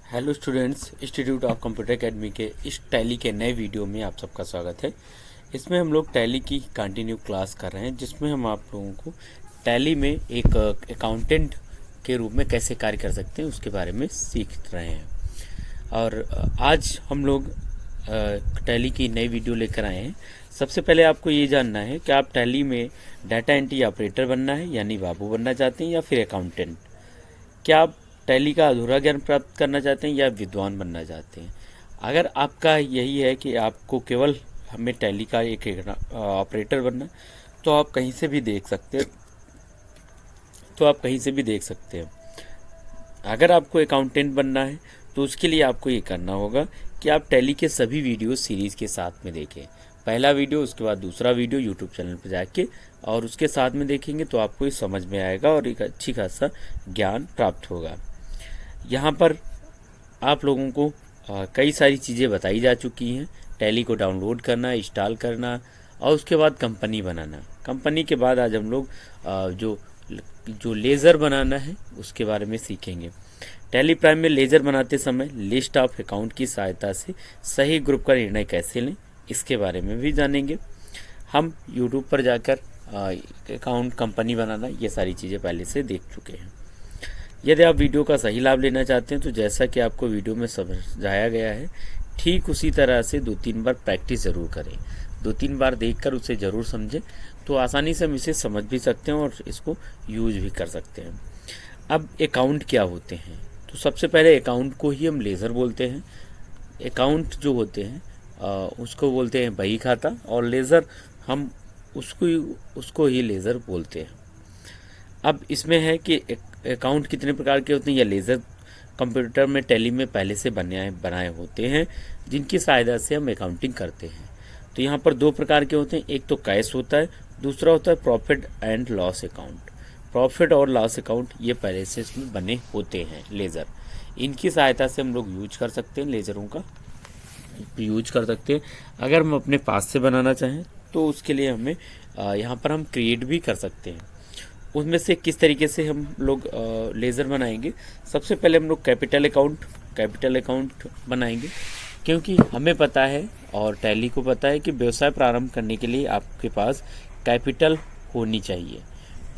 Hello students, institute of computer academy के इस tally के नए वीडियो में आप सबका स्वागत है। इसमें हम लोग टैली की कंटिन्यू क्लास कर रहे हैं, जिसमें हम आप लोगों को टैली में एक अकाउंटेंट के रूप में कैसे कार्य कर सकते हैं उसके बारे में सीख रहे हैं। और आज हम लोग टैली की नई वीडियो लेकर आए हैं। सबसे पहले आपको ये जानना है कि आप टैली में डाटा एंट्री ऑपरेटर बनना है यानी बाबू बनना चाहते हैं या फिर अकाउंटेंट। क्या आप टैली का अधूरा ज्ञान प्राप्त करना चाहते हैं या विद्वान बनना चाहते हैं। अगर आपका यही है कि आपको केवल हमें टैली का एक ऑपरेटर बनना, तो आप कहीं से भी देख सकते हैं। अगर आपको अकाउंटेंट बनना है तो उसके लिए आपको ये करना होगा कि आप टैली के सभी वीडियो सीरीज़ के साथ में देखें। पहला वीडियो, उसके बाद दूसरा वीडियो यूट्यूब चैनल पर जाके और उसके साथ में देखेंगे तो आपको ये समझ में आएगा और एक अच्छी खासा ज्ञान प्राप्त होगा। यहाँ पर आप लोगों को कई सारी चीज़ें बताई जा चुकी हैं। टैली को डाउनलोड करना, इंस्टॉल करना और उसके बाद कंपनी बनाना। कंपनी के बाद आज हम लोग जो लेज़र बनाना है उसके बारे में सीखेंगे। टैली प्राइम में लेज़र बनाते समय लिस्ट ऑफ अकाउंट की सहायता से सही ग्रुप का निर्णय कैसे लें, इसके बारे में भी जानेंगे। हम यूट्यूब पर जाकर अकाउंट कंपनी बनाना, ये सारी चीज़ें पहले से देख चुके हैं। यदि आप वीडियो का सही लाभ लेना चाहते हैं तो जैसा कि आपको वीडियो में समझाया गया है, ठीक उसी तरह से 2-3 बार प्रैक्टिस ज़रूर करें। 2-3 बार देखकर उसे ज़रूर समझें, तो आसानी से हम इसे समझ भी सकते हैं और इसको यूज भी कर सकते हैं। अब अकाउंट क्या होते हैं, तो सबसे पहले अकाउंट को ही हम लेज़र बोलते हैं। अकाउंट जो होते हैं उसको बोलते हैं बही खाता, और लेज़र हम उसको ही लेज़र बोलते हैं। अब इसमें है कि अकाउंट कितने प्रकार के होते हैं। या लेज़र कंप्यूटर में टैली में पहले से बनाए होते हैं, जिनकी सहायता से हम अकाउंटिंग करते हैं। तो यहाँ पर 2 प्रकार के होते हैं, एक तो कैश होता है, दूसरा होता है profit and loss account. Profit और लॉस अकाउंट ये पहले से इसमें बने होते हैं लेज़र। इनकी सहायता से हम लोग यूज कर सकते हैं, लेज़रों का यूज कर सकते हैं। अगर हम अपने पास से बनाना चाहें तो उसके लिए हमें यहाँ पर हम क्रिएट भी कर सकते हैं। उसमें से किस तरीके से हम लोग लेज़र बनाएंगे। सबसे पहले हम लोग कैपिटल अकाउंट बनाएंगे, क्योंकि हमें पता है और टैली को पता है कि व्यवसाय प्रारंभ करने के लिए आपके पास कैपिटल होनी चाहिए।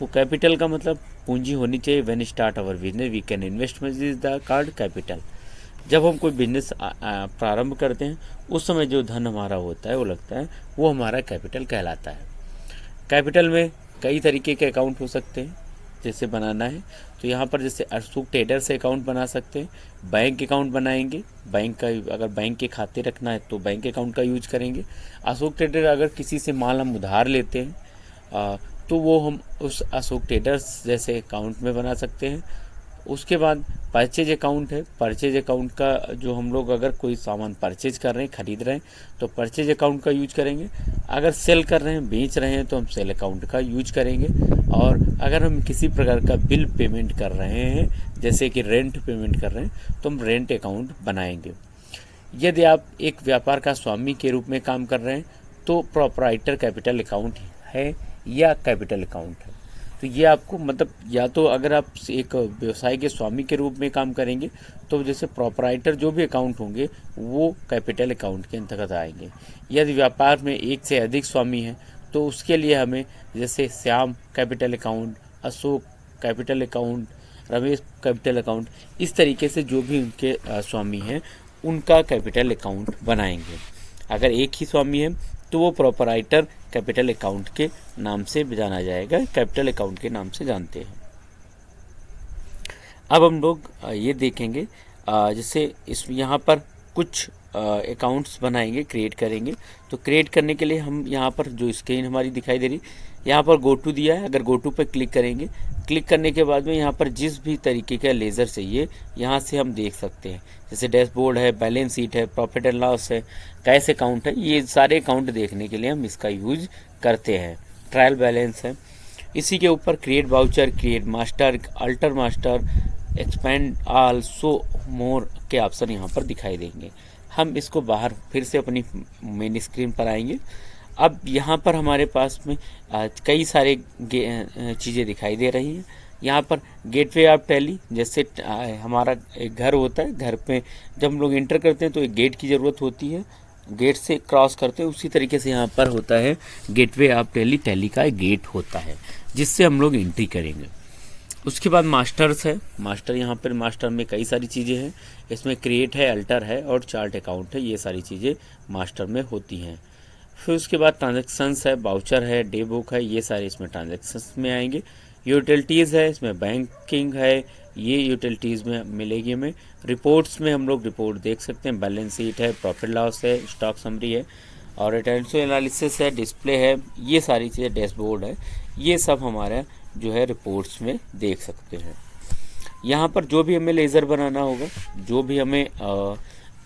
वो कैपिटल का मतलब पूंजी होनी चाहिए। When start our business we can invest much is the card capital. जब हम कोई बिजनेस प्रारंभ करते हैं उस समय जो धन हमारा होता है वो लगता है, वो हमारा कैपिटल कहलाता है। कैपिटल में कई तरीके के अकाउंट हो सकते हैं, जैसे बनाना है तो यहाँ पर जैसे अशोक ट्रेडर से अकाउंट बना सकते हैं। बैंक अकाउंट बनाएंगे, बैंक का अगर बैंक के खाते रखना है तो बैंक अकाउंट का यूज करेंगे। अशोक ट्रेडर अगर किसी से माल हम उधार लेते हैं तो वो हम उस अशोक ट्रेडर्स जैसे अकाउंट में बना सकते हैं। उसके बाद परचेज अकाउंट है। परचेज अकाउंट का जो हम लोग अगर कोई सामान परचेज कर रहे हैं, खरीद रहे हैं, तो परचेज अकाउंट का यूज करेंगे। अगर सेल कर रहे हैं, बेच रहे हैं, तो हम सेल अकाउंट का यूज करेंगे। और अगर हम किसी प्रकार का बिल पेमेंट कर रहे हैं, जैसे कि रेंट पेमेंट कर रहे हैं, तो हम रेंट अकाउंट बनाएंगे। यदि आप एक व्यापार का स्वामी के रूप में काम कर रहे हैं तो प्रोप्राइटर कैपिटल अकाउंट है या कैपिटल अकाउंट है। तो ये आपको मतलब, या तो अगर आप एक व्यवसाय के स्वामी के रूप में काम करेंगे तो जैसे प्रोप्राइटर जो भी अकाउंट होंगे वो कैपिटल अकाउंट के अंतर्गत आएंगे। यदि व्यापार में एक से अधिक स्वामी हैं तो उसके लिए हमें जैसे Shyam capital account, Ashok capital account, Ramesh capital account, इस तरीके से जो भी उनके स्वामी हैं उनका कैपिटल अकाउंट बनाएंगे। अगर एक ही स्वामी है तो वो प्रोपराइटर कैपिटल अकाउंट के नाम से जाना जाएगा, कैपिटल अकाउंट के नाम से जानते हैं। अब हम लोग ये देखेंगे, जैसे इस यहाँ पर कुछ अकाउंट्स बनाएंगे, क्रिएट करेंगे। तो क्रिएट करने के लिए हम यहाँ पर जो स्क्रीन हमारी दिखाई दे रही, यहाँ पर गो टू दिया है। अगर गो टू पर क्लिक करेंगे, क्लिक करने के बाद में यहाँ पर जिस भी तरीके का लेज़र चाहिए यहाँ से हम देख सकते हैं। जैसे डैशबोर्ड है, बैलेंस शीट है, प्रॉफिट एंड लॉस है, कैश अकाउंट है। ये सारे अकाउंट देखने के लिए हम इसका यूज करते हैं। ट्रायल बैलेंस है। इसी के ऊपर create voucher, create master, alter master, expand all, show more के ऑप्शन यहाँ पर दिखाई देंगे। हम इसको बाहर फिर से अपनी मेन स्क्रीन पर आएंगे। अब यहाँ पर हमारे पास में कई सारे चीज़ें दिखाई दे रही हैं। यहाँ पर गेटवे ऑफ टैली, जैसे हमारा एक घर होता है, घर पे जब हम लोग एंटर करते हैं तो एक गेट की ज़रूरत होती है, गेट से क्रॉस करते हैं, उसी तरीके से यहाँ पर होता है गेटवे ऑफ टैली, टैली का एक गेट होता है जिससे हम लोग एंट्री करेंगे। उसके बाद मास्टर्स है, मास्टर यहाँ पर मास्टर में कई सारी चीज़ें हैं, इसमें क्रिएट है, अल्टर है और चार्ट अकाउंट है, ये सारी चीज़ें मास्टर में होती हैं। फिर उसके बाद ट्रांजैक्शंस है, बाउचर है, डे बुक है, ये सारे इसमें ट्रांजैक्शंस में आएंगे। यूटिलिटीज़ है, इसमें बैंकिंग है, ये यूटिलिटीज़ में मिलेगी हमें। रिपोर्ट्स में हम लोग रिपोर्ट देख सकते हैं, बैलेंस शीट है, प्रॉफिट लॉस है, स्टॉक समरी है और रिटर्न्स एनालिसिस है, डिस्प्ले है, ये सारी चीज़ें, डैशबोर्ड है, ये सब हमारा जो है रिपोर्ट्स में देख सकते हैं। यहाँ पर जो भी हमें लेज़र बनाना होगा, जो भी हमें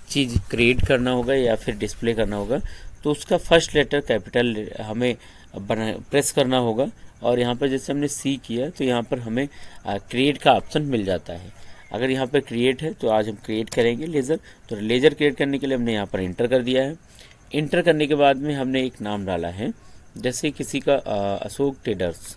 चीज़ क्रिएट करना होगा या फिर डिस्प्ले करना होगा, तो उसका फर्स्ट लेटर कैपिटल हमें प्रेस करना होगा। और यहाँ पर जैसे हमने सी किया तो यहाँ पर हमें क्रिएट का ऑप्शन मिल जाता है। अगर यहाँ पर क्रिएट है तो आज हम क्रिएट करेंगे लेज़र। तो लेज़र क्रिएट करने के लिए हमने यहाँ पर इंटर कर दिया है। इंटर करने के बाद में हमने एक नाम डाला है, जैसे किसी का अशोक ट्रेडर्स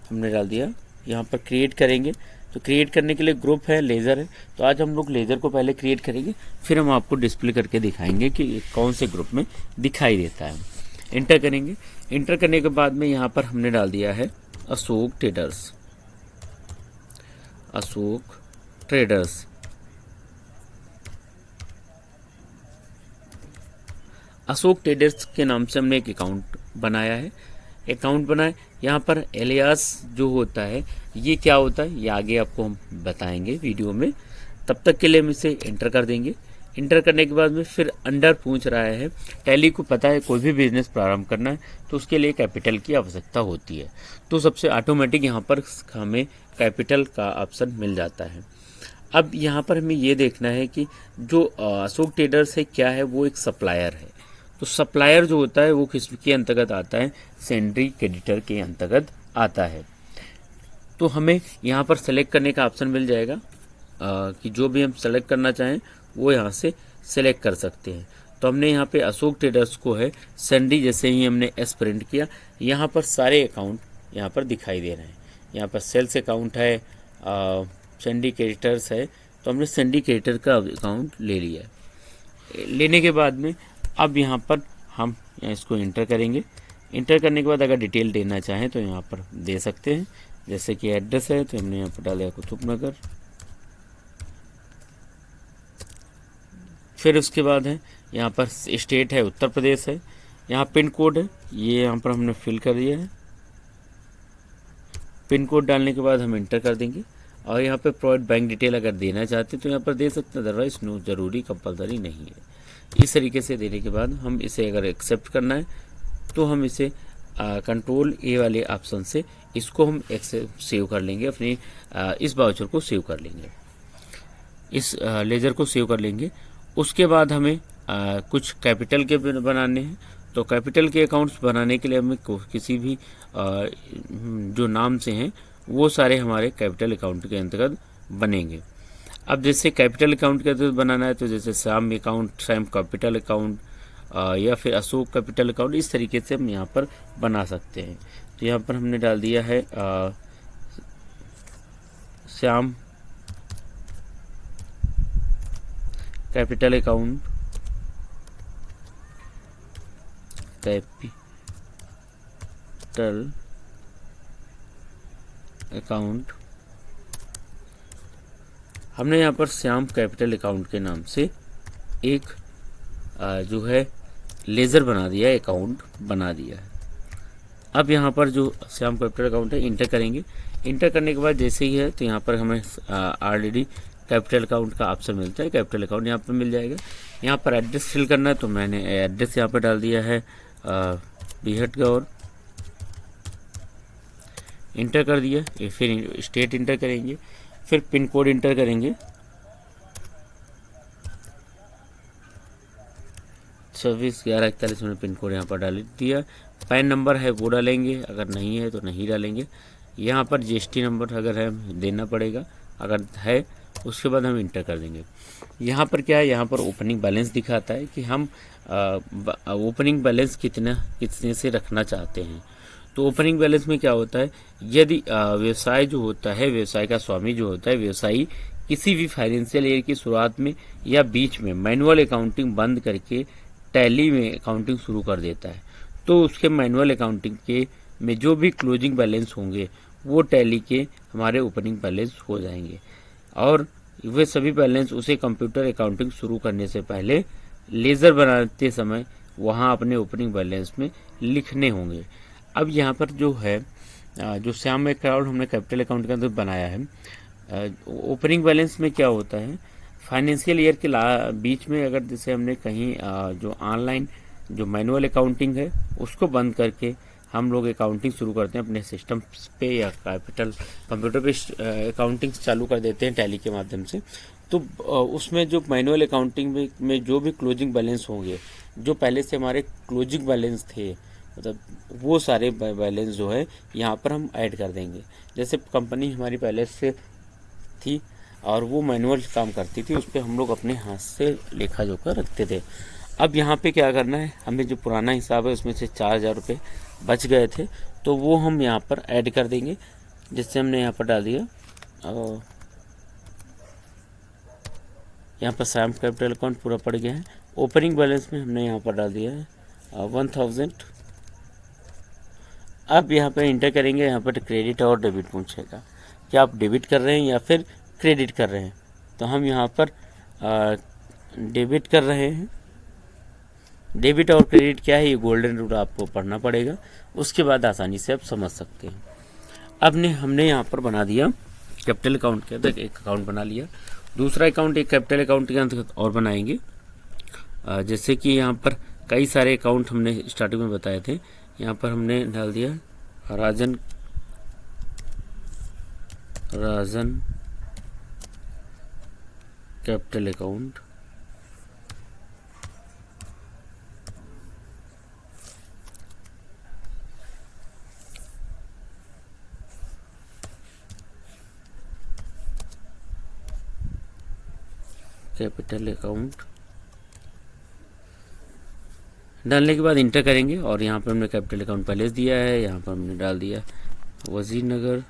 हमने डाल दिया। यहाँ पर क्रिएट करेंगे तो क्रिएट करने के लिए ग्रुप है, लेज़र है, तो आज हम लोग लेज़र को पहले क्रिएट करेंगे, फिर हम आपको डिस्प्ले करके दिखाएंगे कि कौन से ग्रुप में दिखाई देता है। इंटर करेंगे, इंटर करने के बाद में यहाँ पर हमने डाल दिया है Ashok traders, Ashok traders. Ashok traders के नाम से हमने एक अकाउंट बनाया है, अकाउंट बनाए। यहाँ पर एलियास जो होता है ये क्या होता है ये आगे आपको हम बताएंगे वीडियो में, तब तक के लिए हम इसे इंटर कर देंगे। इंटर करने के बाद में फिर अंडर पूछ रहा है, टैली को पता है कोई भी बिजनेस प्रारंभ करना है तो उसके लिए कैपिटल की आवश्यकता होती है, तो सबसे ऑटोमेटिक यहाँ पर हमें कैपिटल का ऑप्शन मिल जाता है। अब यहाँ पर हमें ये देखना है कि जो अशोक ट्रेडर्स है क्या है, वो एक सप्लायर है। तो सप्लायर जो होता है वो किसके अंतर्गत आता है, सेंड्री क्रेडिटर के अंतर्गत आता है। तो हमें यहाँ पर सेलेक्ट करने का ऑप्शन मिल जाएगा कि जो भी हम सेलेक्ट करना चाहें वो यहाँ से सेलेक्ट कर सकते हैं। तो हमने यहाँ पे अशोक ट्रेडर्स को है सेंड्री, जैसे ही हमने एस प्रिंट किया यहाँ पर सारे अकाउंट यहाँ पर दिखाई दे रहे हैं। यहाँ पर सेल्स अकाउंट है, सेंड्री क्रेडिटर्स है, तो हमने सेंड्री क्रेडिटर का अकाउंट ले लिया है। लेने के बाद में अब यहाँ पर हम इसको इंटर करेंगे। इंटर करने के बाद अगर डिटेल देना चाहें तो यहाँ पर दे सकते हैं, जैसे कि एड्रेस है तो हमने यहाँ पर डाला कुतुबनगर। फिर उसके बाद है यहाँ पर स्टेट है उत्तर प्रदेश है, यहाँ पिन कोड है ये यहाँ पर हमने फिल कर दिया है। पिन कोड डालने के बाद हम इंटर कर देंगे और यहाँ पे प्रोवाइड बैंक डिटेल अगर देना चाहते हैं तो यहाँ पर दे सकते हैं, अदरवाइज नो ज़रूरी कंपलसरी नहीं है। इस तरीके से देने के बाद हम इसे अगर एक्सेप्ट करना है तो हम इसे कंट्रोल ए वाले ऑप्शन से इसको हम सेव कर लेंगे, अपनी इस बाउचर को सेव कर लेंगे, इस लेज़र को सेव कर लेंगे। उसके बाद हमें कुछ कैपिटल के बनाने हैं। तो कैपिटल के अकाउंट्स बनाने के लिए हमें किसी भी जो नाम से हैं वो सारे हमारे कैपिटल अकाउंट के अंतर्गत बनेंगे। अब जैसे कैपिटल अकाउंट के अंतर्गत बनाना है तो जैसे Shyam account, Shyam capital account या फिर अशोक कैपिटल अकाउंट, इस तरीके से हम यहाँ पर बना सकते हैं। तो यहाँ पर हमने डाल दिया है Shyam capital account, capital account. हमने यहाँ पर श्याम कैपिटल अकाउंट के नाम से एक जो है लेज़र बना दिया है, अकाउंट बना दिया है। अब यहाँ पर जो श्याम कैपिटल अकाउंट है इंटर करेंगे। इंटर करने के बाद जैसे ही है तो यहाँ पर हमें ऑलरेडी कैपिटल अकाउंट का ऑप्शन मिलता है, कैपिटल अकाउंट यहाँ पर मिल जाएगा। यहाँ पर एड्रेस फिल करना है तो मैंने एड्रेस यहाँ पर डाल दिया है बीहटगौर, इंटर कर दिया। फिर स्टेट इंटर करेंगे, फिर पिन कोड इंटर करेंगे 261141 में पिन कोड यहाँ पर डाल दिया। पैन नंबर है वो डालेंगे, अगर नहीं है तो नहीं डालेंगे। यहाँ पर जीएसटी नंबर अगर है देना पड़ेगा, अगर है उसके बाद हम इंटर कर देंगे। यहाँ पर क्या है, यहाँ पर ओपनिंग बैलेंस दिखाता है कि हम ओपनिंग बैलेंस कितने से रखना चाहते हैं। तो ओपनिंग बैलेंस में क्या होता है, यदि व्यवसाय जो होता है, व्यवसाय का स्वामी जो होता है, व्यवसायी किसी भी फाइनेंशियल ईयर की शुरुआत में या बीच में मैनुअल अकाउंटिंग बंद करके टैली में अकाउंटिंग शुरू कर देता है, तो उसके मैनुअल अकाउंटिंग के में जो भी क्लोजिंग बैलेंस होंगे वो टैली के हमारे ओपनिंग बैलेंस हो जाएंगे, और वे सभी बैलेंस उसे कंप्यूटर अकाउंटिंग शुरू करने से पहले लेज़र बनाते समय वहाँ अपने ओपनिंग बैलेंस में लिखने होंगे। अब यहाँ पर जो है जो श्याम अकाउंट हमने कैपिटल अकाउंट के अंदर बनाया है, ओपनिंग बैलेंस में क्या होता है, फाइनेंशियल ईयर के बीच में अगर जैसे हमने कहीं जो ऑनलाइन जो मैनुअल अकाउंटिंग है उसको बंद करके हम लोग अकाउंटिंग शुरू करते हैं अपने सिस्टम पे या कैपिटल कंप्यूटर पे अकाउंटिंग चालू कर देते हैं टैली के माध्यम से, तो उसमें जो मैनुअल अकाउंटिंग में जो भी क्लोजिंग बैलेंस होंगे, जो पहले से हमारे क्लोजिंग बैलेंस थे, मतलब वो सारे बैलेंस जो है यहाँ पर हम ऐड कर देंगे। जैसे कंपनी हमारी पहले से थी और वो मैनुअल काम करती थी, उस पर हम लोग अपने हाथ से लेखा जोखा रखते थे। अब यहाँ पे क्या करना है, हमें जो पुराना हिसाब है उसमें से 4,000 रुपये बच गए थे, तो वो हम यहाँ पर ऐड कर देंगे। जिससे हमने यहाँ पर डाल दिया, यहाँ पर श्याम कैपिटल अकाउंट पूरा पड़ गया है। ओपनिंग बैलेंस में हमने यहाँ पर डाल दिया है 1,000। अब यहाँ पर इंटर करेंगे, यहाँ पर क्रेडिट और डेबिट पूछेगा कि आप डेबिट कर रहे हैं या फिर क्रेडिट कर रहे हैं, तो हम यहाँ पर डेबिट कर रहे हैं। डेबिट और क्रेडिट क्या है, ये गोल्डन रूल आपको पढ़ना पड़ेगा, उसके बाद आसानी से आप समझ सकते हैं। अब हमने यहाँ पर बना दिया कैपिटल अकाउंट के अंदर एक अकाउंट बना लिया, दूसरा अकाउंट एक कैपिटल अकाउंट के अंतर्गत और बनाएंगे। जैसे कि यहाँ पर कई सारे अकाउंट हमने स्टार्टिंग में बताए थे, यहाँ पर हमने डाल दिया राजन कैपिटल अकाउंट, कैपिटल अकाउंट डालने के बाद इंटर करेंगे और यहाँ पर हमने कैपिटल अकाउंट बैलेंस दिया है, यहाँ पर हमने डाल दिया वजीरनगर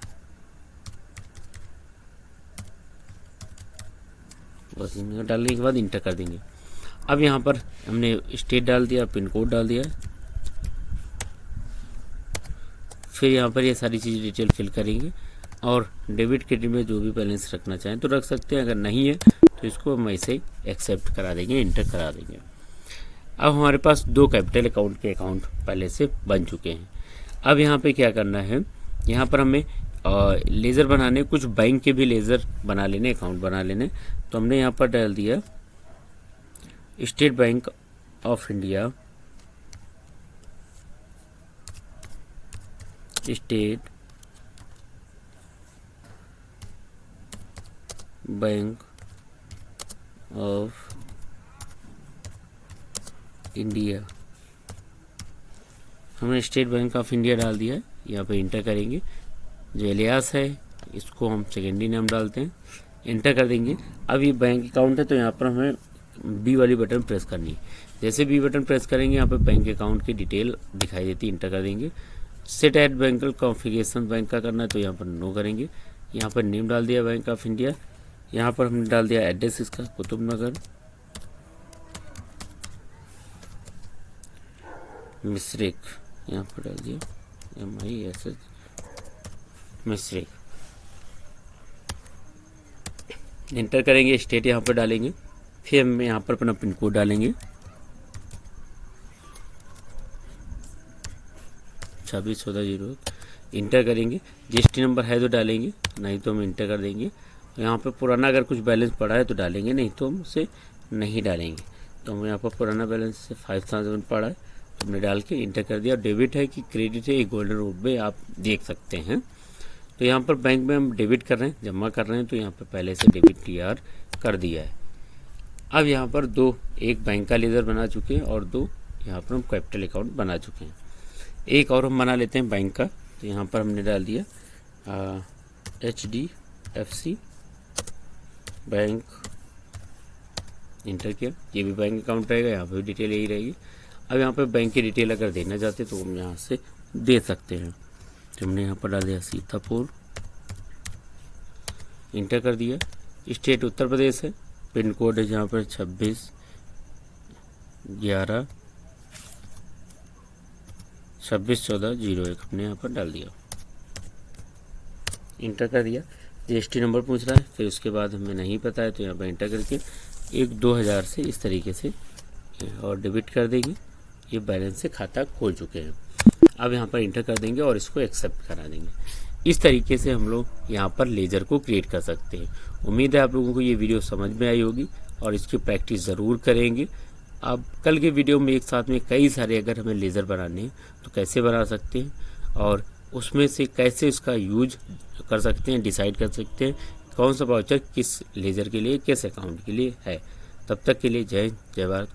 डालने के बाद इंटर कर देंगे। अब यहाँ पर हमने स्टेट डाल दिया, पिन कोड डाल दिया, फिर यहाँ पर ये सारी चीज़ डिटेल फिल करेंगे और डेबिट क्रेडिट में जो भी बैलेंस रखना चाहें तो रख सकते हैं, अगर नहीं है तो इसको हम ऐसे एक्सेप्ट करा देंगे, इंटर करा देंगे। अब हमारे पास 2 कैपिटल अकाउंट के अकाउंट पहले से बन चुके हैं। अब यहाँ पे क्या करना है, यहाँ पर हमें लेज़र बनाने, कुछ बैंक के भी लेज़र बना लेने, अकाउंट बना लेने, तो हमने यहाँ पर डाल दिया state bank of India, state bank of India, हमने स्टेट बैंक ऑफ इंडिया डाल दिया है। यहाँ पे इंटर करेंगे, जो एलियास है इसको हम सेकेंडरी नाम डालते हैं, इंटर कर देंगे। अब ये बैंक अकाउंट है तो यहाँ पर हमें बी वाली बटन प्रेस करनी है। जैसे बी बटन प्रेस करेंगे यहाँ पर बैंक अकाउंट की डिटेल दिखाई देती है, इंटर कर देंगे। Set at bank configuration bank का करना है तो यहाँ पर नो करेंगे। यहाँ पर नेम डाल दिया बैंक ऑफ इंडिया, यहाँ पर हमने डाल दिया एड्रेस इसका कुतुब नगर मिश्रिक, यहाँ पर डाल दिया MISH मिश्रिक, इंटर करेंगे। स्टेट यहाँ पर डालेंगे, फिर हम यहाँ पर अपना पिन कोड डालेंगे 2614, इंटर करेंगे। GST नंबर है तो डालेंगे, नहीं तो हम इंटर कर देंगे। यहाँ पर पुराना अगर कुछ बैलेंस पड़ा है तो डालेंगे, नहीं तो हम उसे नहीं डालेंगे। तो हम यहाँ पर पुराना बैलेंस से 5,000 पड़ा है तो हमने डाल के इंटर कर दिया। डेबिट है कि क्रेडिट है ये गोल्डन रूल में आप देख सकते हैं। तो यहाँ पर बैंक में हम डेबिट कर रहे हैं, जमा कर रहे हैं, तो यहाँ पर पहले से डेबिट TR कर दिया है। अब यहाँ पर 2, एक बैंक का लेज़र बना चुके हैं और 2 यहाँ पर हम कैपिटल अकाउंट बना चुके हैं। एक और हम बना लेते हैं बैंक का, तो यहाँ पर हमने डाल दिया HDFC बैंक, इंटर किया। ये भी बैंक अकाउंट रहेगा, यहाँ पर भी डिटेल यही रहेगी। अब यहाँ पर बैंक की डिटेल अगर देना चाहते तो हम यहाँ से दे सकते हैं। तो हमने यहाँ पर डाल दिया सीतापुर, इंटर कर दिया। स्टेट उत्तर प्रदेश है, पिन कोड है जहाँ पर 26/11/26/14/01 हमने यहाँ पर डाल दिया, इंटर कर दिया। जीएसटी नंबर पूछ रहा है, फिर उसके बाद हमें नहीं पता है तो यहाँ पर इंटर करके 1/2000 से इस तरीके से और डेबिट कर देंगे। ये बैलेंस से खाता खोल चुके हैं। अब यहाँ पर इंटर कर देंगे और इसको एक्सेप्ट करा देंगे। इस तरीके से हम लोग यहाँ पर लेज़र को क्रिएट कर सकते हैं। उम्मीद है आप लोगों को ये वीडियो समझ में आई होगी और इसकी प्रैक्टिस ज़रूर करेंगे। अब कल के वीडियो में एक साथ में कई सारे अगर हमें लेज़र बनाने हैं तो कैसे बना सकते हैं और उसमें से कैसे इसका यूज कर सकते हैं, डिसाइड कर सकते हैं कौन सा वाउचर किस लेज़र के लिए, किस अकाउंट के लिए है। तब तक के लिए जय हिंद, जय भारत।